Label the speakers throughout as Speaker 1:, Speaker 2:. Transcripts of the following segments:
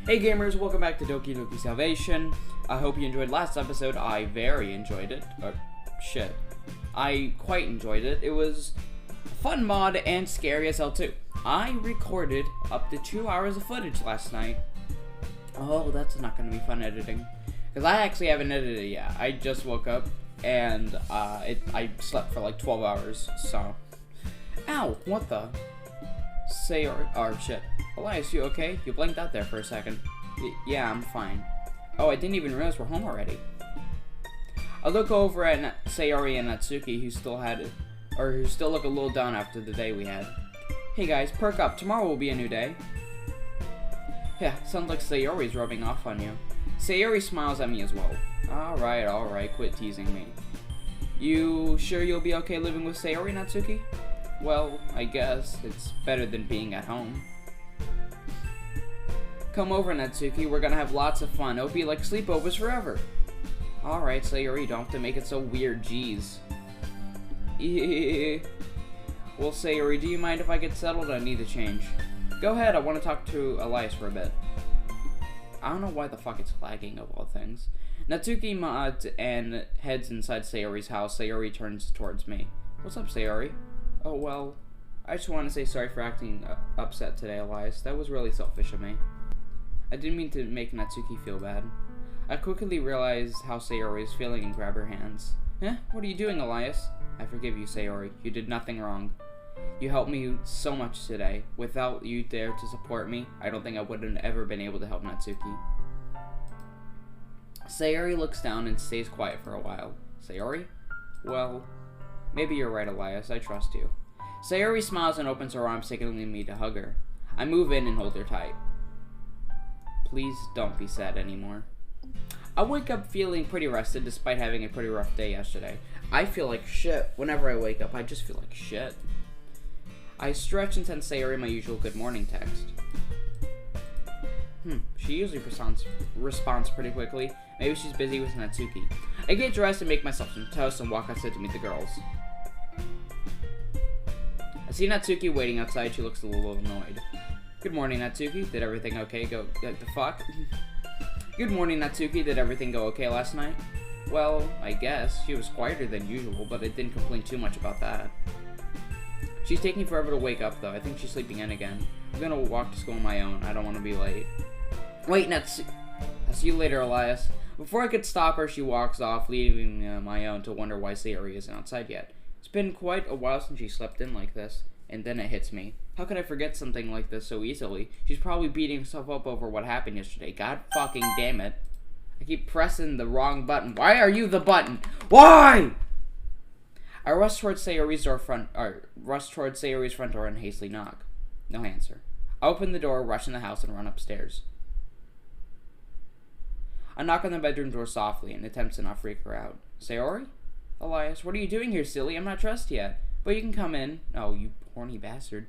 Speaker 1: Hey gamers, welcome back to Doki Doki Salvation. I hope you enjoyed last episode. I very enjoyed it. I quite enjoyed it. It was a fun mod and scary as hell too. I recorded up to 2 hours of footage last night. Oh, that's not going to be fun editing. Because I actually haven't edited it yet. I just woke up and I slept for like 12 hours, so... Ow, what the? Shit. Elias, you okay? You blinked out there for a second. Yeah, I'm fine. Oh, I didn't even realize we're home already. I look over at Sayori and Natsuki, who still look a little down after the day we had. Hey guys, perk up. Tomorrow will be a new day. Yeah, sounds like Sayori's rubbing off on you. Sayori smiles at me as well. Alright, quit teasing me. You sure you'll be okay living with Sayori, Natsuki? Well, I guess it's better than being at home. Come over, Natsuki. We're gonna have lots of fun. It'll be like sleepovers forever. Alright, Sayori, you don't have to make it so weird, jeez. Well, Sayori, do you mind if I get settled? I need to change. Go ahead, I want to talk to Elias for a bit. I don't know why the fuck it's lagging of all things. Natsuki nods and heads inside Sayori's house. Sayori turns towards me. What's up, Sayori? Oh, well, I just want to say sorry for acting upset today, Elias. That was really selfish of me. I didn't mean to make Natsuki feel bad. I quickly realized how Sayori is feeling and grab her hands. Eh? What are you doing, Elias? I forgive you, Sayori. You did nothing wrong. You helped me so much today. Without you there to support me, I don't think I would have ever been able to help Natsuki. Sayori looks down and stays quiet for a while. Sayori? Well, maybe you're right, Elias. I trust you. Sayori smiles and opens her arms, signaling me to hug her. I move in and hold her tight. Please don't be sad anymore. I wake up feeling pretty rested despite having a pretty rough day yesterday. I feel like shit. Whenever I wake up, I just feel like shit. I stretch and send Sayori my usual good morning text. She usually responds pretty quickly. Maybe she's busy with Natsuki. I get dressed and make myself some toast and walk outside to meet the girls. I see Natsuki waiting outside. She looks a little annoyed. Good morning, Natsuki. Did everything okay go... the fuck? Good morning, Natsuki. Did everything go okay last night? Well, I guess. She was quieter than usual, but I didn't complain too much about that. She's taking forever to wake up, though. I think she's sleeping in again. I'm gonna walk to school on my own. I don't want to be late. Wait, Natsuki. I'll see you later, Elias. Before I could stop her, she walks off, leaving me on my own to wonder why Sayori isn't outside yet. It's been quite a while since she slept in like this. And then it hits me. How could I forget something like this so easily? She's probably beating herself up over what happened yesterday. God fucking damn it. I keep pressing the wrong button. Why are you the button? Why? I rush towards Sayori's front door and hastily knock. No answer. I open the door, rush in the house, and run upstairs. I knock on the bedroom door softly and attempt to not freak her out. Sayori? Elias, what are you doing here, silly? I'm not dressed yet. But you can come in. Oh, you horny bastard.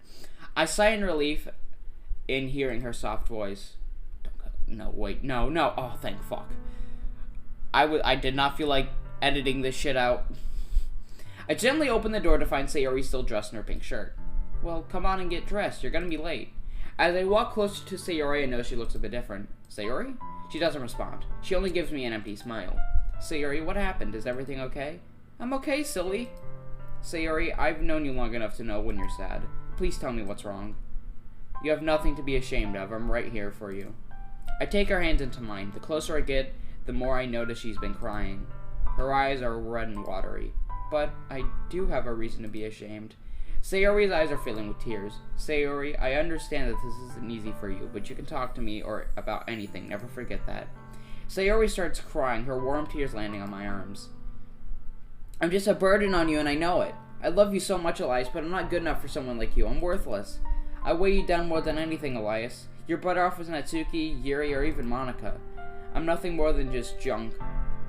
Speaker 1: I sigh in relief in hearing her soft voice. No, wait. No. Oh, thank fuck. I did not feel like editing this shit out. I gently open the door to find Sayori still dressed in her pink shirt. Well, come on and get dressed. You're gonna be late. As I walk closer to Sayori, I notice she looks a bit different. Sayori? She doesn't respond. She only gives me an empty smile. Sayori, what happened? Is everything okay? I'm okay, silly. Sayori, I've known you long enough to know when you're sad. Please tell me what's wrong. You have nothing to be ashamed of. I'm right here for you. I take her hands into mine. The closer I get, the more I notice she's been crying. Her eyes are red and watery. But I do have a reason to be ashamed. Sayori's eyes are filling with tears. Sayori, I understand that this isn't easy for you, but you can talk to me or about anything. Never forget that. Sayori starts crying, her warm tears landing on my arms. I'm just a burden on you, and I know it. I love you so much, Elias, but I'm not good enough for someone like you. I'm worthless. I weigh you down more than anything, Elias. You're better off with Natsuki, Yuri, or even Monica. I'm nothing more than just junk.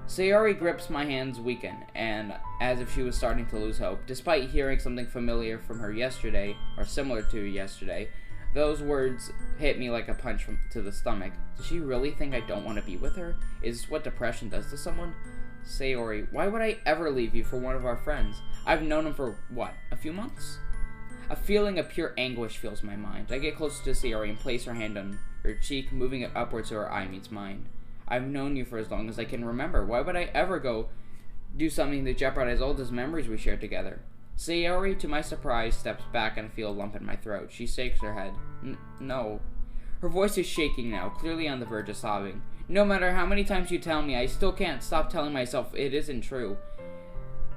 Speaker 1: Sayori grips my hands weaken, and as if she was starting to lose hope. Despite hearing something familiar from her yesterday, or similar to yesterday, those words hit me like a punch to the stomach. Does she really think I don't want to be with her? Is this what depression does to someone? Sayori, why would I ever leave you for one of our friends? I've known him for, what, a few months? A feeling of pure anguish fills my mind. I get closer to Sayori and place her hand on her cheek, moving it upwards so her eye meets mine. I've known you for as long as I can remember. Why would I ever go do something to jeopardize all those memories we shared together? Sayori, to my surprise, steps back and I feel a lump in my throat. She shakes her head. No. Her voice is shaking now, clearly on the verge of sobbing. No matter how many times you tell me, I still can't stop telling myself it isn't true.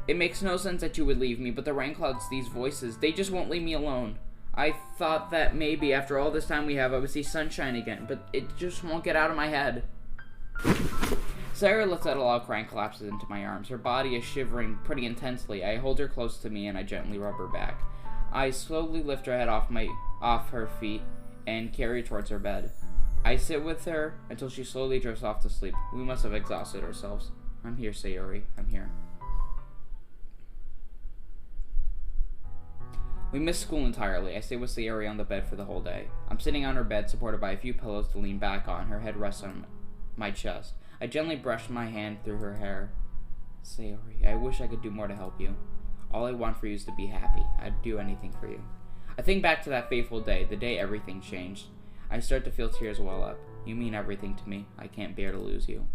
Speaker 1: It makes no sense that you would leave me, but the rain clouds, these voices, they just won't leave me alone. I thought that maybe after all this time we have, I would see sunshine again, but it just won't get out of my head. Sarah lets out a loud cry and collapses into my arms. Her body is shivering pretty intensely. I hold her close to me and I gently rub her back. I slowly lift her head off her feet and carry her towards her bed. I sit with her until she slowly drifts off to sleep. We must have exhausted ourselves. I'm here, Sayori. I'm here. We missed school entirely. I stay with Sayori on the bed for the whole day. I'm sitting on her bed, supported by a few pillows to lean back on. Her head rests on my chest. I gently brush my hand through her hair. Sayori, I wish I could do more to help you. All I want for you is to be happy. I'd do anything for you. I think back to that fateful day, the day everything changed. I start to feel tears well up. You mean everything to me. I can't bear to lose you.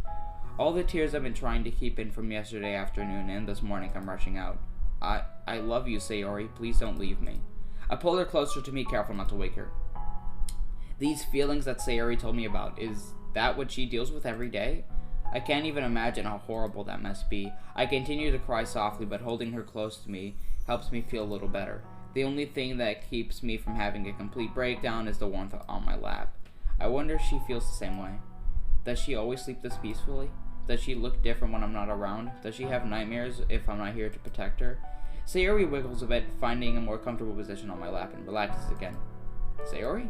Speaker 1: All the tears I've been trying to keep in from yesterday afternoon and this morning come rushing out. I love you, Sayori. Please don't leave me. I pull her closer to me, careful not to wake her. These feelings that Sayori told me about, is that what she deals with every day? I can't even imagine how horrible that must be. I continue to cry softly, but holding her close to me helps me feel a little better. The only thing that keeps me from having a complete breakdown is the warmth on my lap. I wonder if she feels the same way. Does she always sleep this peacefully? Does she look different when I'm not around? Does she have nightmares if I'm not here to protect her? Sayori wiggles a bit, finding a more comfortable position on my lap, and relaxes again. Sayori?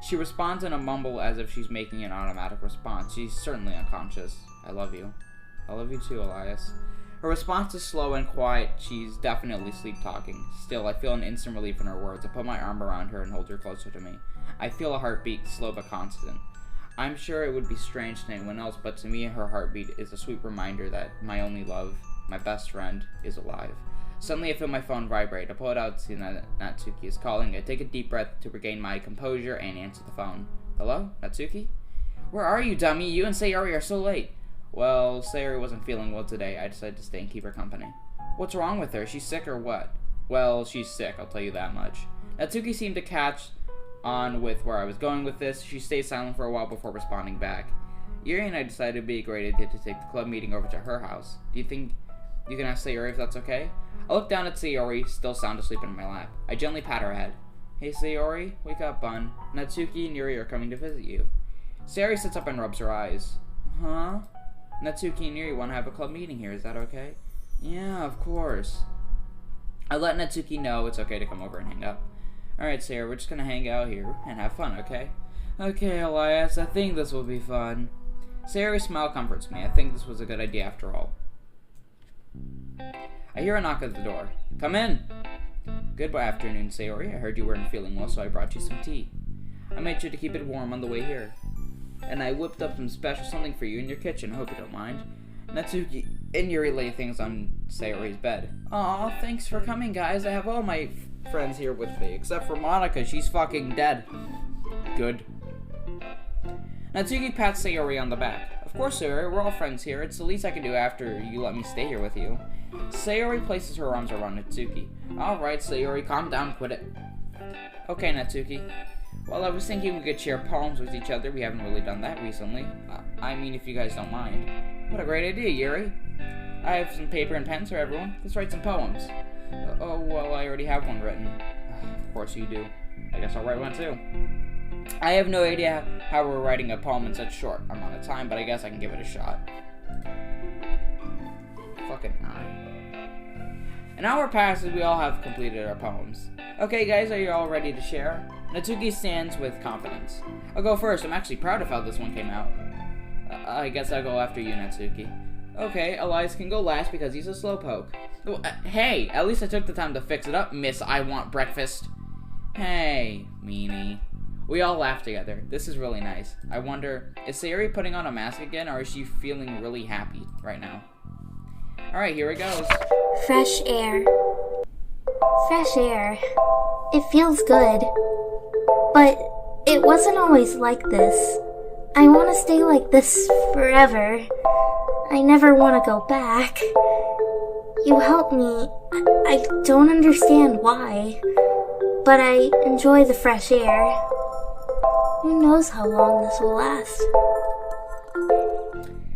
Speaker 1: She responds in a mumble as if she's making an automatic response. She's certainly unconscious. I love you. I love you too, Elias. Her response is slow and quiet. She's definitely sleep-talking. Still, I feel an instant relief in her words. I put my arm around her and hold her closer to me. I feel a heartbeat, slow but constant. I'm sure it would be strange to anyone else, but to me, her heartbeat is a sweet reminder that my only love, my best friend, is alive. Suddenly, I feel my phone vibrate. I pull it out to see that Natsuki is calling. I take a deep breath to regain my composure and answer the phone. Hello? Natsuki? Where are you, dummy? You and Sayori are so late. Well, Sayori wasn't feeling well today. I decided to stay and keep her company. What's wrong with her? She's sick or what? Well, she's sick, I'll tell you that much. Natsuki seemed to catch on with where I was going with this. She stayed silent for a while before responding back. Yuri and I decided it'd be a great idea to take the club meeting over to her house. Do you think you can ask Sayori if that's okay? I look down at Sayori, still sound asleep in my lap. I gently pat her head. Hey Sayori, wake up, bun. Natsuki and Yuri are coming to visit you. Sayori sits up and rubs her eyes. Huh? Natsuki and Yuri want to have a club meeting here, is that okay? Yeah, of course. I let Natsuki know it's okay to come over and hang up. Alright, Sayori, we're just gonna hang out here and have fun, okay? Okay, Elias, I think this will be fun. Sayori's smile comforts me. I think this was a good idea after all. I hear a knock at the door. Come in! Good afternoon, Sayori. I heard you weren't feeling well, so I brought you some tea. I made sure to keep it warm on the way here. And I whipped up some special something for you in your kitchen. I hope you don't mind. Natsuki and Yuri lay things on Sayori's bed. Aw, thanks for coming, guys. I have all my friends here with me, except for Monica. She's fucking dead. Good. Natsuki pats Sayori on the back. Of course, Sayori, we're all friends here. It's the least I can do after you let me stay here with you. Sayori places her arms around Natsuki. Alright, Sayori, calm down, quit it. Okay, Natsuki. Well, I was thinking we could share poems with each other. We haven't really done that recently. I mean, if you guys don't mind. What a great idea, Yuri. I have some paper and pens for everyone. Let's write some poems. Oh, well, I already have one written. Of course you do. I guess I'll write one too. I have no idea how we're writing a poem in such short amount of time, but I guess I can give it a shot. Fucking An hour passes, we all have completed our poems. Okay guys, are you all ready to share? Natsuki stands with confidence. I'll go first. I'm actually proud of how this one came out. I guess I'll go after you, Natsuki. Okay, Elias can go last because he's a slowpoke. Oh, hey, at least I took the time to fix it up, Miss I Want Breakfast. Hey, meanie. We all laugh together. This is really nice. I wonder, is Sayori putting on a mask again, or is she feeling really happy right now? Alright, here it goes.
Speaker 2: Fresh air. Fresh air. It feels good. But it wasn't always like this. I want to stay like this forever. I never want to go back. You help me. I don't understand why. But I enjoy the fresh air. Who knows how long this will last?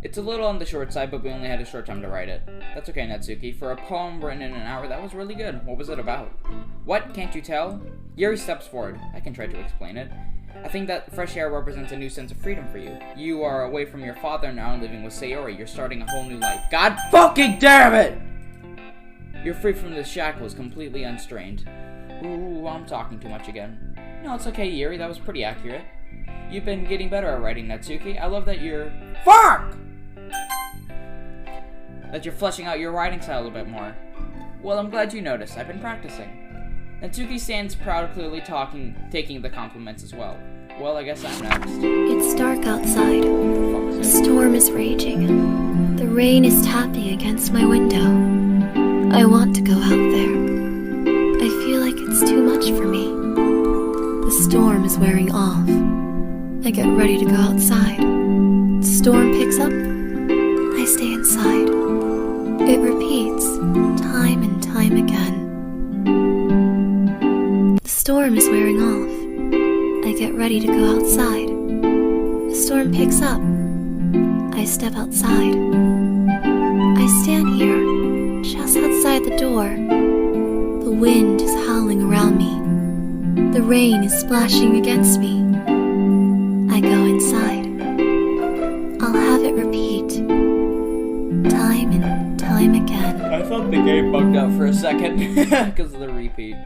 Speaker 1: It's a little on the short side, but we only had a short time to write it. That's okay, Natsuki. For a poem written in an hour, that was really good. What was it about? What? Can't you tell? Yuri steps forward. I can try to explain it. I think that fresh air represents a new sense of freedom for you. You are away from your father now and living with Sayori. You're starting a whole new life. God fucking damn it! You're free from the shackles, completely unstrained. Ooh, I'm talking too much again. No, it's okay, Yuri. That was pretty accurate. You've been getting better at writing, Natsuki. I love that you're... Fuck! That you're fleshing out your writing style a bit more. Well, I'm glad you noticed. I've been practicing. Natsuki stands proud, clearly taking the compliments as well. Well, I guess I'm next.
Speaker 3: It's dark outside. A storm is raging. The rain is tapping against my window. I want to go out there. I feel like it's too much for me. The storm is wearing off. I get ready to go outside. The storm picks up. I stay inside. It repeats, time and time again. The storm is wearing off. I get ready to go outside. The storm picks up. I step outside. I stand here, just outside the door. The wind is howling around me. The rain is splashing against me. I go inside. I'll have it repeat, time and time again.
Speaker 1: I thought the game bugged out for a second because of the repeat.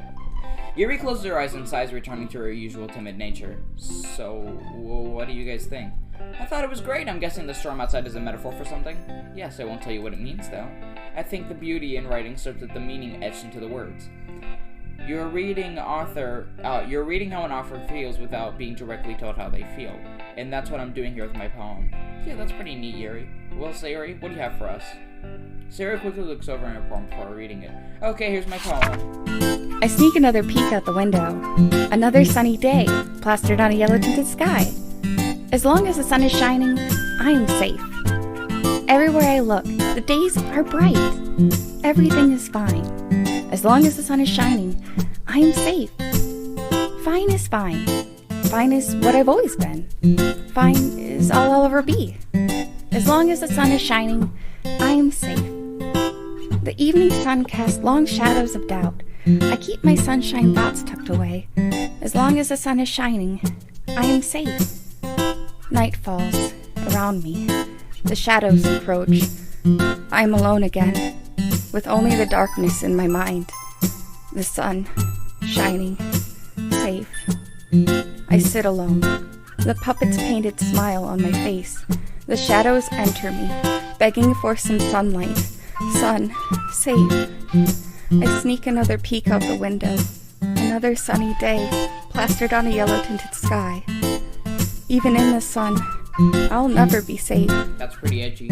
Speaker 1: Yuri closes her eyes and sighs, returning to her usual timid nature. So, what do you guys think? I thought it was great. I'm guessing the storm outside is a metaphor for something. Yes, I won't tell you what it means, though. I think the beauty in writing starts with the meaning etched into the words. You're reading how an author feels without being directly told how they feel. And that's what I'm doing here with my poem. Yeah, that's pretty neat, Yuri. Well, Sayori, what do you have for us? Sayori quickly looks over in her poem before reading it. Okay, here's my poem.
Speaker 4: I sneak another peek out the window. Another sunny day, plastered on a yellow-tinted sky. As long as the sun is shining, I am safe. Everywhere I look, the days are bright. Everything is fine. As long as the sun is shining, I am safe. Fine is fine. Fine is what I've always been. Fine is all I'll ever be. As long as the sun is shining, I am safe. The evening sun casts long shadows of doubt. I keep my sunshine thoughts tucked away. As long as the sun is shining, I am safe. Night falls around me. The shadows approach. I am alone again, with only the darkness in my mind. The sun shining, safe. I sit alone, the puppet's painted smile on my face. The shadows enter me, begging for some sunlight. Sun, safe. I sneak another peek out the window. Another sunny day, plastered on a yellow-tinted sky. Even in the sun, I'll never be safe.
Speaker 1: That's pretty edgy.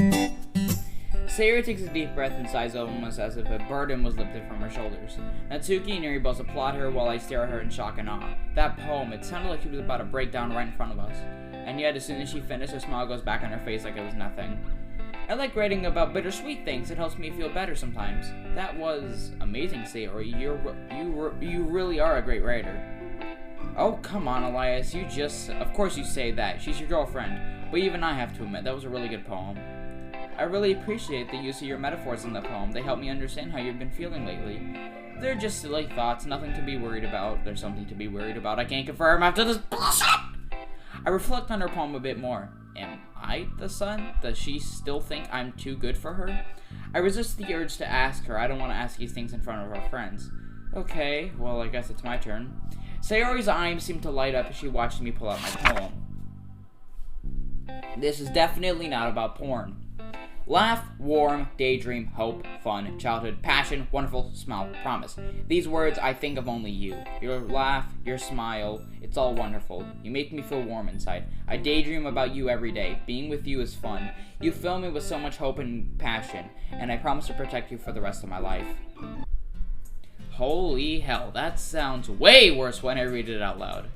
Speaker 1: Sayori takes a deep breath and sighs almost as if a burden was lifted from her shoulders. Natsuki and Yuri both applaud her while I stare at her in shock and awe. That poem, it sounded like she was about to break down right in front of us. And yet, as soon as she finished, her smile goes back on her face like it was nothing. I like writing about bittersweet things. It helps me feel better sometimes. That was amazing, Sayori. You really are a great writer. Oh, come on, Elias. Of course you say that. She's your girlfriend. But even I have to admit, that was a really good poem. I really appreciate the use of your metaphors in the poem. They help me understand how you've been feeling lately. They're just silly thoughts, nothing to be worried about. There's something to be worried about. I can't confirm after this bullshit! I reflect on her poem a bit more. Am I the son? Does she still think I'm too good for her? I resist the urge to ask her. I don't want to ask these things in front of our friends. Okay, well, I guess it's my turn. Sayori's eyes seemed to light up as she watched me pull out my poem. This is definitely not about porn. Laugh, warm, daydream, hope, fun, childhood, passion, wonderful, smile, promise. These words I think of only you. Your laugh, your smile, it's all wonderful. You make me feel warm inside. I daydream about you every day. Being with you is fun. You fill me with so much hope and passion, and I promise to protect you for the rest of my life. Holy hell, that sounds way worse when I read it out loud.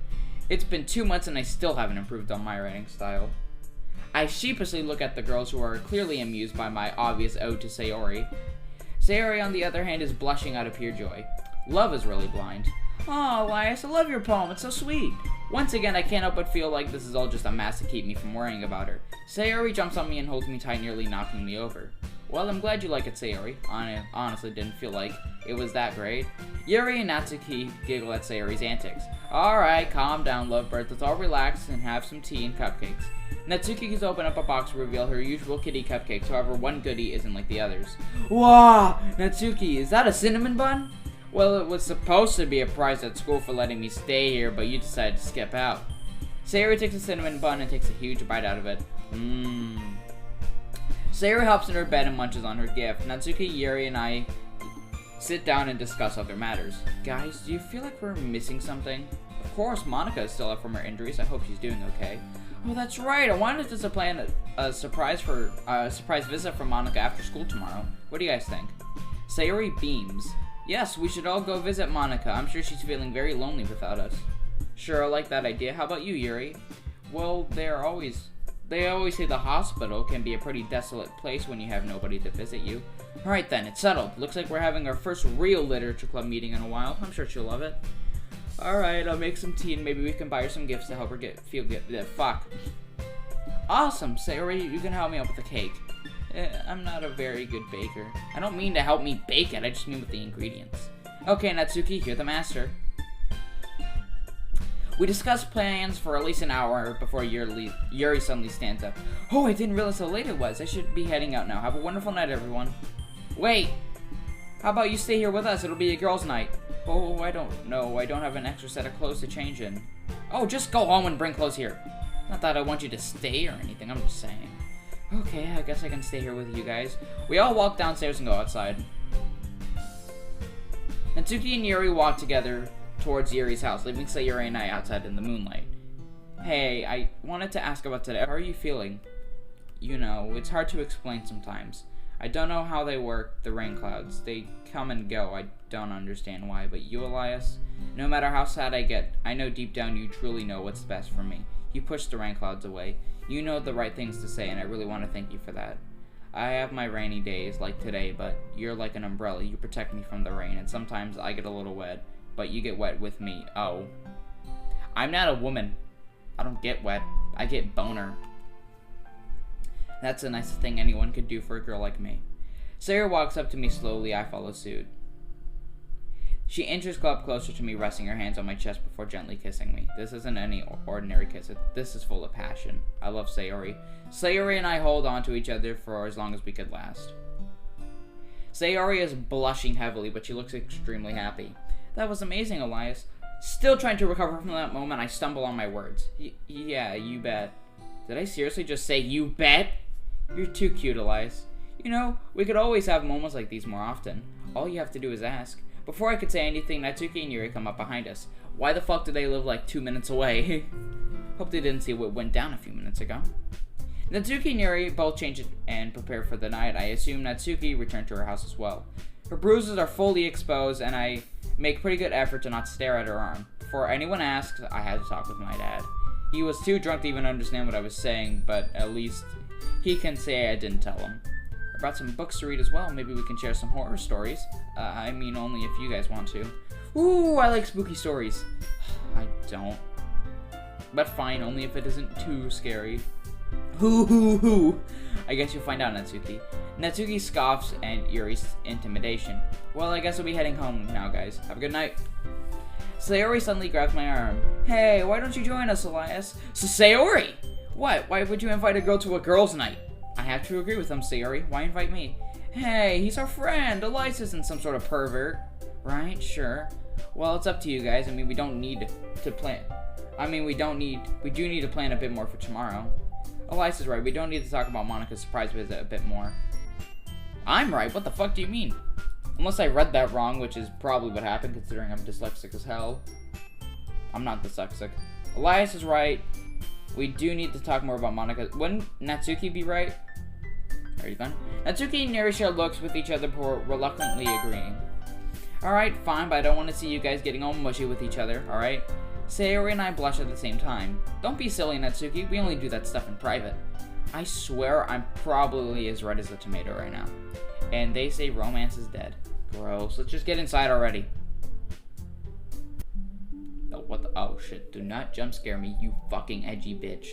Speaker 1: It's been 2 months and I still haven't improved on my writing style. I sheepishly look at the girls who are clearly amused by my obvious ode to Sayori. Sayori, on the other hand, is blushing out of pure joy. Love is really blind. Oh, Elias, I love your poem. It's so sweet. Once again, I can't help but feel like this is all just a mask to keep me from worrying about her. Sayori jumps on me and holds me tight, nearly knocking me over. Well, I'm glad you like it, Sayori. I honestly didn't feel like it was that great. Yuri and Natsuki giggle at Sayori's antics. Alright, calm down, lovebird. Let's all relax and have some tea and cupcakes. Natsuki has opened up a box to reveal her usual kitty cupcakes, however, one goodie isn't like the others. Wow! Natsuki, is that a cinnamon bun? Well, it was supposed to be a prize at school for letting me stay here, but you decided to skip out. Sayori takes a cinnamon bun and takes a huge bite out of it. Sayori hops in her bed and munches on her gift. Natsuki, Yuri, and I sit down and discuss other matters. Guys, do you feel like we're missing something? Of course, Monika is still up from her injuries. I hope she's doing okay. Oh, that's right. I wanted to plan a surprise visit for Monika after school tomorrow. What do you guys think? Sayori beams. Yes, we should all go visit Monika. I'm sure she's feeling very lonely without us. Sure, I like that idea. How about you, Yuri? Well, they always say the hospital can be a pretty desolate place when you have nobody to visit you. Alright then, it's settled. Looks like we're having our first real literature club meeting in a while. I'm sure she'll love it. Alright, I'll make some tea and maybe we can buy her some gifts to help her feel good. Fuck. Awesome, Sayori, you can help me out with the cake. I'm not a very good baker. I don't mean to help me bake it, I just mean with the ingredients. Okay, Natsuki, you're the master. We discuss plans for at least an hour before Yuri suddenly stands up. Oh, I didn't realize how late it was. I should be heading out now. Have a wonderful night, everyone. Wait! How about you stay here with us? It'll be a girls' night. Oh, I don't know. I don't have an extra set of clothes to change in. Oh, just go home and bring clothes here. Not that I want you to stay or anything, I'm just saying. Okay, I guess I can stay here with you guys. We all walk downstairs and go outside. Natsuki and Yuri walk together towards Yuri's house, leaving Sayori and I outside in the moonlight. Hey, I wanted to ask about today. How are you feeling? You know, it's hard to explain sometimes. I don't know how they work, the rain clouds. They come and go. I don't understand why. But you, Elias, no matter how sad I get, I know deep down you truly know what's best for me. You push the rain clouds away. You know the right things to say, and I really want to thank you for that. I have my rainy days, like today, but you're like an umbrella. You protect me from the rain, and sometimes I get a little wet, but you get wet with me. Oh. I'm not a woman. I don't get wet. I get boner. That's the nicest thing anyone could do for a girl like me. Sarah walks up to me slowly. I follow suit. She inches up closer to me, resting her hands on my chest before gently kissing me. This isn't any ordinary kiss. This is full of passion. I love Sayori. Sayori and I hold on to each other for as long as we could last. Sayori is blushing heavily, but she looks extremely happy. That was amazing, Elias. Still trying to recover from that moment, I stumble on my words. Yeah, you bet. Did I seriously just say, you bet? You're too cute, Elias. You know, we could always have moments like these more often. All you have to do is ask. Before I could say anything, Natsuki and Yuri come up behind us. Why the fuck do they live like 2 minutes away? Hope they didn't see what went down a few minutes ago. Natsuki and Yuri both change and prepare for the night. I assume Natsuki returned to her house as well. Her bruises are fully exposed, and I make pretty good effort to not stare at her arm. Before anyone asks, I had to talk with my dad. He was too drunk to even understand what I was saying, but at least he can say I didn't tell him. I brought some books to read as well. Maybe we can share some horror stories. I mean, only if you guys want to. Ooh, I like spooky stories. I don't. But fine, only if it isn't too scary. Hoo. I guess you'll find out, Natsuki. Natsuki scoffs at Yuri's intimidation. Well, I guess we'll be heading home now, guys. Have a good night. Sayori suddenly grabs my arm. Hey, why don't you join us, Elias? Sayori! What? Why would you invite a girl to a girls' night? I have to agree with him, Sayori. Why invite me? Hey, he's our friend. Elias isn't some sort of pervert. Right? Sure. Well, it's up to you guys. I mean, we don't need to plan. We do need to plan a bit more for tomorrow. Elias is right. We don't need to talk about Monika's surprise visit a bit more. I'm right. What the fuck do you mean? Unless I read that wrong, which is probably what happened, considering I'm dyslexic as hell. I'm not dyslexic. Elias is right. We do need to talk more about Monika. Wouldn't Natsuki be right? Are you done? Natsuki and Yuri share looks with each other before reluctantly agreeing. Alright, fine, but I don't want to see you guys getting all mushy with each other, alright? Sayori and I blush at the same time. Don't be silly, Natsuki. We only do that stuff in private. I swear I'm probably as red as a tomato right now. And they say romance is dead. Gross. Let's just get inside already. Oh, what the? Oh, shit. Do not jump scare me, you fucking edgy bitch.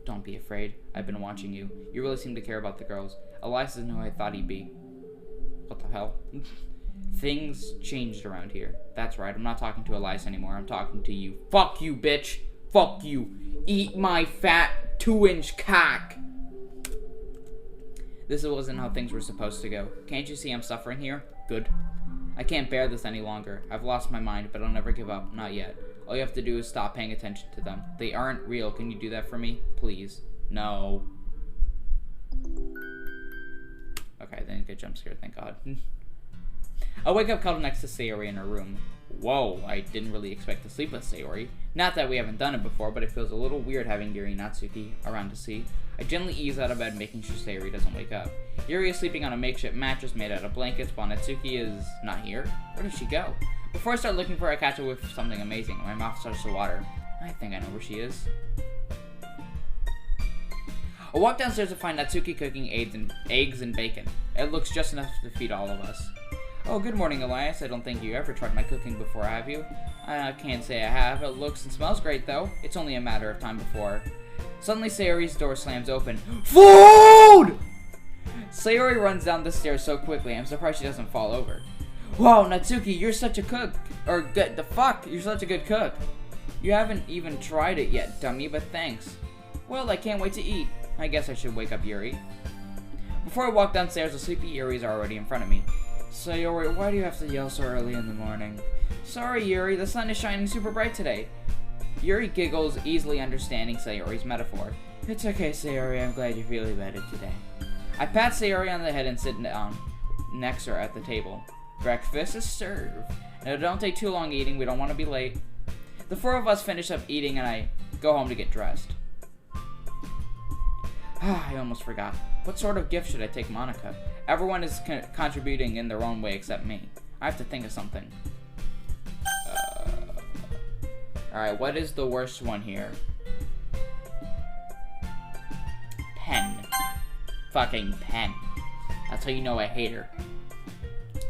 Speaker 1: Don't be afraid. I've been watching you. You really seem to care about the girls. Elias isn't who I thought he'd be. What the hell? Things changed around here. That's right. I'm not talking to Elias anymore. I'm talking to you. Fuck you, bitch. Fuck you. Eat my fat 2-inch cock. This wasn't how things were supposed to go. Can't you see I'm suffering here? Good. I can't bear this any longer. I've lost my mind, but I'll never give up. Not yet. All you have to do is stop paying attention to them. They aren't real. Can you do that for me? Please. No. Okay, I didn't get jump scared, thank God. I wake up cuddled next to Sayori in her room. Whoa, I didn't really expect to sleep with Sayori. Not that we haven't done it before, but it feels a little weird having Yuri and Natsuki around to see. I gently ease out of bed, making sure Sayori doesn't wake up. Yuri is sleeping on a makeshift mattress made out of blankets, while Natsuki is not here. Where did she go? Before I start looking for her, I catch her with something amazing. My mouth starts to water. I think I know where she is. I walk downstairs to find Natsuki cooking eggs and bacon. It looks just enough to feed all of us. Oh, good morning, Elias. I don't think you ever tried my cooking before, have you? I can't say I have. It looks and smells great, though. It's only a matter of time before... Suddenly, Sayori's door slams open. Food! Sayori runs down the stairs so quickly, I'm surprised she doesn't fall over. Wow, Natsuki, you're such a cook. Or, the fuck? You're such a good cook. You haven't even tried it yet, dummy, but thanks. Well, I can't wait to eat. I guess I should wake up Yuri. Before I walk downstairs, the sleepy Yuri is already in front of me. Sayori, why do you have to yell so early in the morning? Sorry, Yuri, the sun is shining super bright today. Yuri giggles, easily understanding Sayori's metaphor. It's okay, Sayori, I'm glad you're feeling better today. I pat Sayori on the head and sit down next to her at the table. Breakfast is served. Now, don't take too long eating, we don't want to be late. The four of us finish up eating and I go home to get dressed. I almost forgot. What sort of gift should I take Monica? Everyone is contributing in their own way except me. I have to think of something. Alright, what is the worst one here? Pen. Fucking pen. That's how you know I hate her.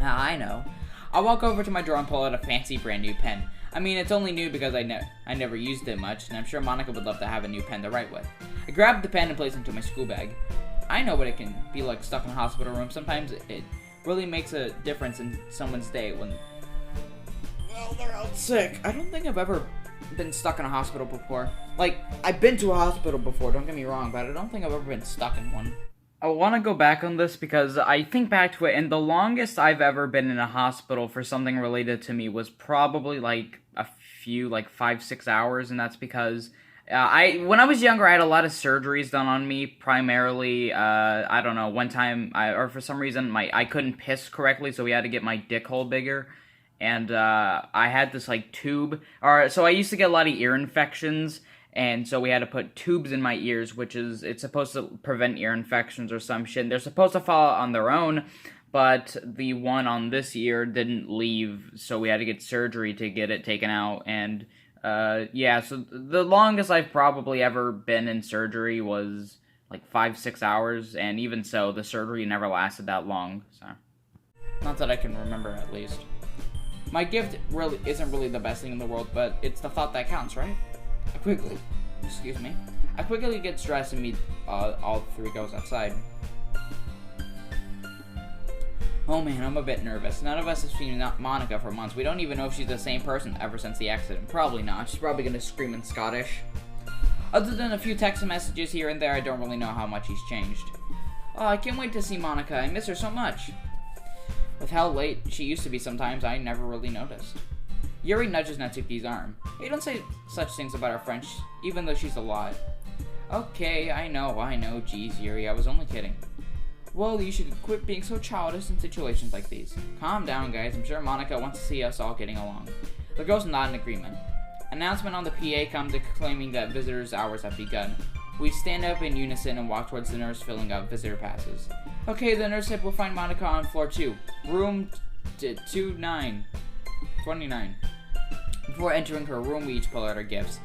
Speaker 1: I know. I'll walk over to my drawer and pull out a fancy brand new pen. I mean, it's only new because I never used it much, and I'm sure Monica would love to have a new pen to write with. I grabbed the pen and placed it into my school bag. I know what it can be like stuck in a hospital room. Sometimes it really makes a difference in someone's day when, well, they're out sick. I don't think I've ever been stuck in a hospital before. Like, I've been to a hospital before, don't get me wrong, but I don't think I've ever been stuck in one. I want to go back on this because I think back to it, and the longest I've ever been in a hospital for something related to me was probably like a few, like 5-6 hours, and that's because when I was younger, I had a lot of surgeries done on me, primarily, I don't know, one time, or for some reason, I couldn't piss correctly, so we had to get my dick hole bigger, and I had this, like, tube, so I used to get a lot of ear infections, and so we had to put tubes in my ears, it's supposed to prevent ear infections or some shit. They're supposed to fall on their own, but the one on this ear didn't leave, so we had to get surgery to get it taken out, and, yeah, so the longest I've probably ever been in surgery was, like, 5-6 hours, and even so, the surgery never lasted that long, so. Not that I can remember, at least. My gift really isn't really the best thing in the world, but it's the thought that counts, right? I quickly get dressed and meet all three girls outside. Oh man, I'm a bit nervous. None of us have seen Monica for months. We don't even know if she's the same person ever since the accident. Probably not. She's probably gonna scream in Scottish. Other than a few text messages here and there, I don't really know how much he's changed. Oh, I can't wait to see Monica. I miss her so much. With how late she used to be sometimes, I never really noticed. Yuri nudges Natsuki's arm. Hey, don't say such things about our friends, even though she's a lot. Okay, I know. Geez, Yuri, I was only kidding. Well, you should quit being so childish in situations like these. Calm down, guys. I'm sure Monica wants to see us all getting along. The girls nod in agreement. Announcement on the PA comes claiming that visitors' hours have begun. We stand up in unison and walk towards the nurse filling out visitor passes. Okay, the nurse said we'll find Monica on floor 2. Room 29. Before entering her room, we each pull out our gifts.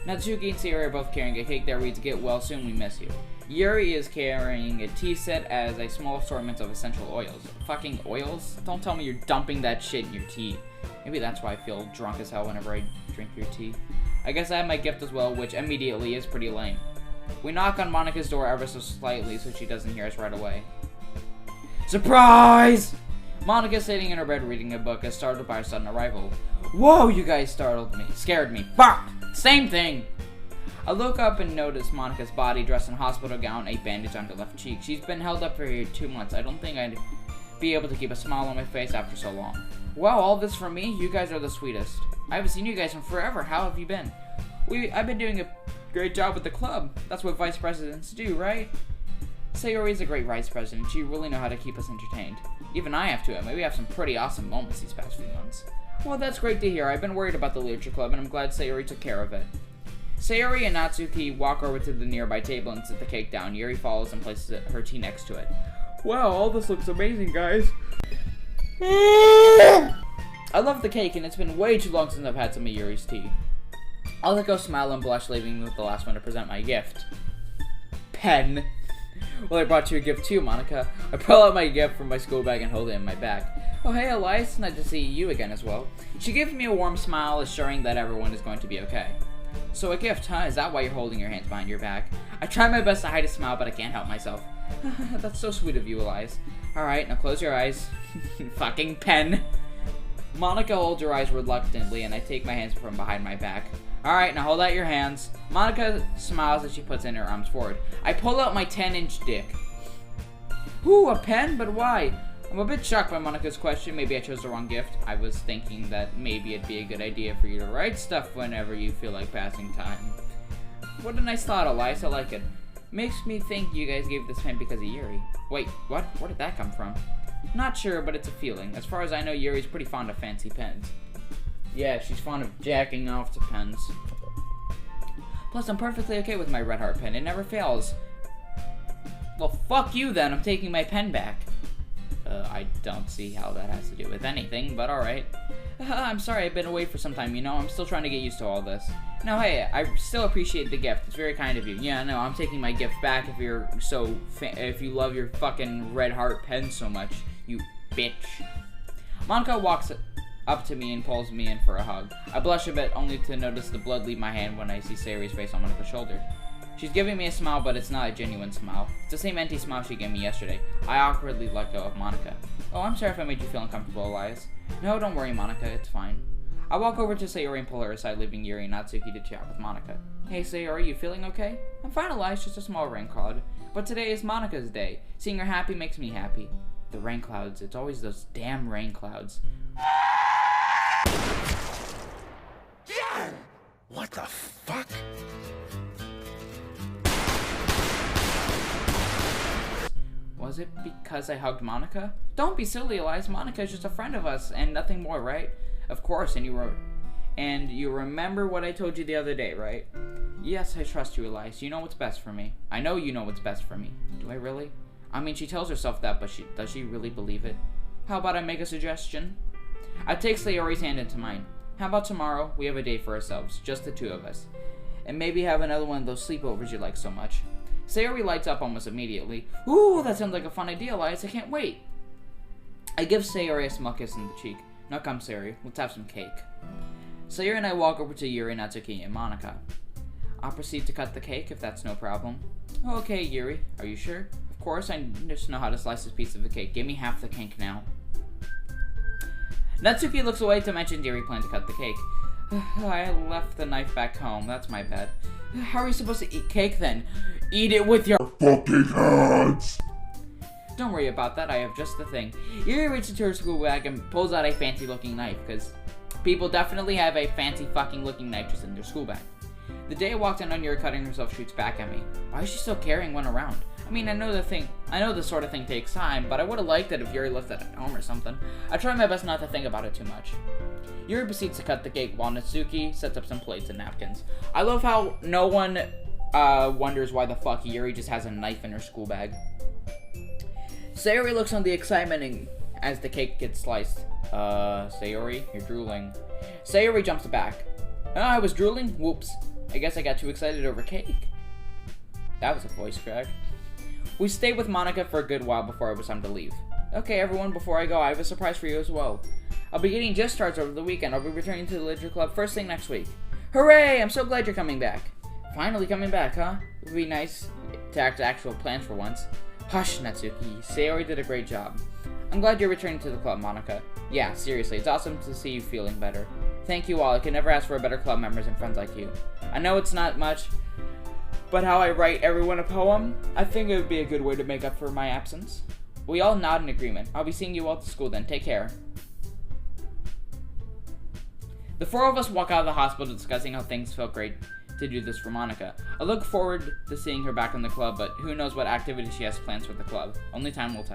Speaker 1: Natsuki and Sayori are both carrying a cake that reads, "Get well soon, we miss you." Yuri is carrying a tea set as a small assortment of essential oils. Fucking oils? Don't tell me you're dumping that shit in your tea. Maybe that's why I feel drunk as hell whenever I drink your tea. I guess I have my gift as well, which immediately is pretty lame. We knock on Monika's door ever so slightly so she doesn't hear us right away. Surprise! Monika, sitting in her bed reading a book, is startled by our sudden arrival. Whoa, you guys scared me. Fuck! Same thing! I look up and notice Monika's body dressed in a hospital gown, a bandage on her left cheek. She's been held up for 2 months. I don't think I'd be able to keep a smile on my face after so long. Wow, all this for me? You guys are the sweetest. I haven't seen you guys in forever. How have you been? I've been doing a great job with the club. That's what vice presidents do, right? Sayori's a great vice president. She really know how to keep us entertained. Even I have to admit, we have some pretty awesome moments these past few months. Well, that's great to hear. I've been worried about the literature club, and I'm glad Sayori took care of it. Sayori and Natsuki walk over to the nearby table and sit the cake down. Yuri follows and places her tea next to it. Wow, all this looks amazing, guys. I love the cake, and it's been way too long since I've had some of Yuri's tea. I'll let go smile and blush, leaving me with the last one to present my gift. Pen. Well, I brought you a gift too, Monika. I pull out my gift from my school bag and hold it in my bag. Oh, hey, Elias. Nice to see you again as well. She gives me a warm smile, assuring that everyone is going to be okay. So a gift, huh? Is that why you're holding your hands behind your back? I try my best to hide a smile, but I can't help myself. That's so sweet of you, Elias. Alright, now close your eyes. Fucking pen. Monika holds her eyes reluctantly, and I take my hands from behind my back. Alright, now hold out your hands. Monika smiles as she puts in her arms forward. I pull out my 10-inch dick. Ooh, a pen? But why? I'm a bit shocked by Monika's question. Maybe I chose the wrong gift. I was thinking that maybe it'd be a good idea for you to write stuff whenever you feel like passing time. What a nice thought, Elias. I like it. Makes me think you guys gave this pen because of Yuri. Wait, what? Where did that come from? Not sure, but it's a feeling. As far as I know, Yuri's pretty fond of fancy pens. Yeah, she's fond of jacking off to pens. Plus, I'm perfectly okay with my Red Heart pen. It never fails. Well, fuck you then. I'm taking my pen back. I don't see how that has to do with anything, but alright. I'm sorry, I've been away for some time, you know? I'm still trying to get used to all this. No, hey, I still appreciate the gift. It's very kind of you. Yeah, no, I'm taking my gift back if you're if you love your fucking Red Heart pen so much, you bitch. Monika walks up to me and pulls me in for a hug. I blush a bit, only to notice the blood leave my hand when I see Sayori's face on Monika's shoulder. She's giving me a smile, but it's not a genuine smile. It's the same empty smile she gave me yesterday. I awkwardly let go of Monika. Oh, I'm sorry if I made you feel uncomfortable, Elias. No, don't worry, Monika. It's fine. I walk over to Sayori and pull her aside, leaving Yuri and Natsuki to chat with Monika. Hey, Sayori, you feeling okay? I'm fine, Elias. Just a small rain cloud. But today is Monika's day. Seeing her happy makes me happy. The rain clouds. It's always those damn rain clouds.
Speaker 5: What the fuck?
Speaker 1: Was it because I hugged Monika? Don't be silly, Elias. Monika is just a friend of us and nothing more, right? Of course, and you remember what I told you the other day, right? Yes, I trust you, Elias. You know what's best for me. I know you know what's best for me. Do I really? I mean, she tells herself that, but does she really believe it? How about I make a suggestion? I take Sayori's hand into mine. How about tomorrow we have a day for ourselves, just the two of us, and maybe have another one of those sleepovers you like so much? Sayori lights up almost immediately. Ooh, that sounds like a fun idea, Elias. I can't wait. I give Sayori a small kiss in the cheek. Now come, Sayori. Let's have some cake. Sayori and I walk over to Yuri, Natsuki, and Monika. I'll proceed to cut the cake, if that's no problem. Okay, Yuri. Are you sure? Of course, I just know how to slice this piece of the cake. Give me half the cake now. Natsuki looks away to mention Yuri planned to cut the cake. I left the knife back home. That's my bad. How are you supposed to eat cake then? Eat it with your
Speaker 5: fucking hands!
Speaker 1: Don't worry about that, I have just the thing. Yuri reaches into her school bag and pulls out a fancy looking knife, because people definitely have a fancy fucking looking knife just in their school bag. The day I walked in on Yuri cutting herself shoots back at me. Why is she still carrying one around? I mean, I know this sort of thing takes time, but I would have liked it if Yuri left it at home or something. I try my best not to think about it too much. Yuri proceeds to cut the cake while Natsuki sets up some plates and napkins. I love how no one wonders why the fuck Yuri just has a knife in her school bag. Sayori looks on the excitement as the cake gets sliced. Sayori, you're drooling. Sayori jumps back. Oh, I was drooling? Whoops. I guess I got too excited over cake. That was a voice crack. We stayed with Monica for a good while before it was time to leave. Okay, everyone, before I go, I have a surprise for you as well. I'll be getting just starts over the weekend. I'll be returning to the Literature Club first thing next week. Hooray! I'm so glad you're coming back. Finally coming back, huh? It would be nice to act actual plans for once. Hush, Natsuki. Sayori did a great job. I'm glad you're returning to the club, Monica. Yeah, seriously, it's awesome to see you feeling better. Thank you all. I could never ask for better club members and friends like you. I know it's not much, but how I write everyone a poem, I think it would be a good way to make up for my absence. We all nod in agreement. I'll be seeing you all at school then. Take care. The four of us walk out of the hospital discussing how things felt great to do this for Monica. I look forward to seeing her back in the club, but who knows what activity she has planned for the club. Only time will tell.